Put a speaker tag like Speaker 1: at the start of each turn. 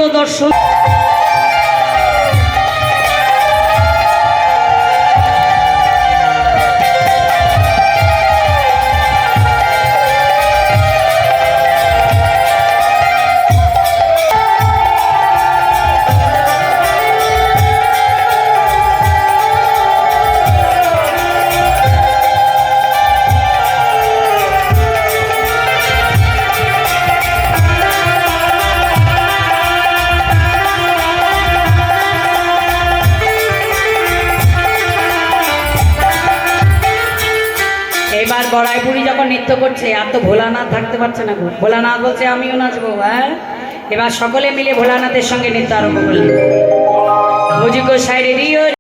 Speaker 1: তো দর্শন। এবার বড়াইপুরি যখন নৃত্য করছে আর তো ভোলানাথ থাকতে পারছে না, ভোলানাথ বলছে আমিও নাচবো। হ্যাঁ, এবার সকলে মিলে ভোলানাথের সঙ্গে নৃত্য আরম্ভ করলেন। মুজিকো সাইরে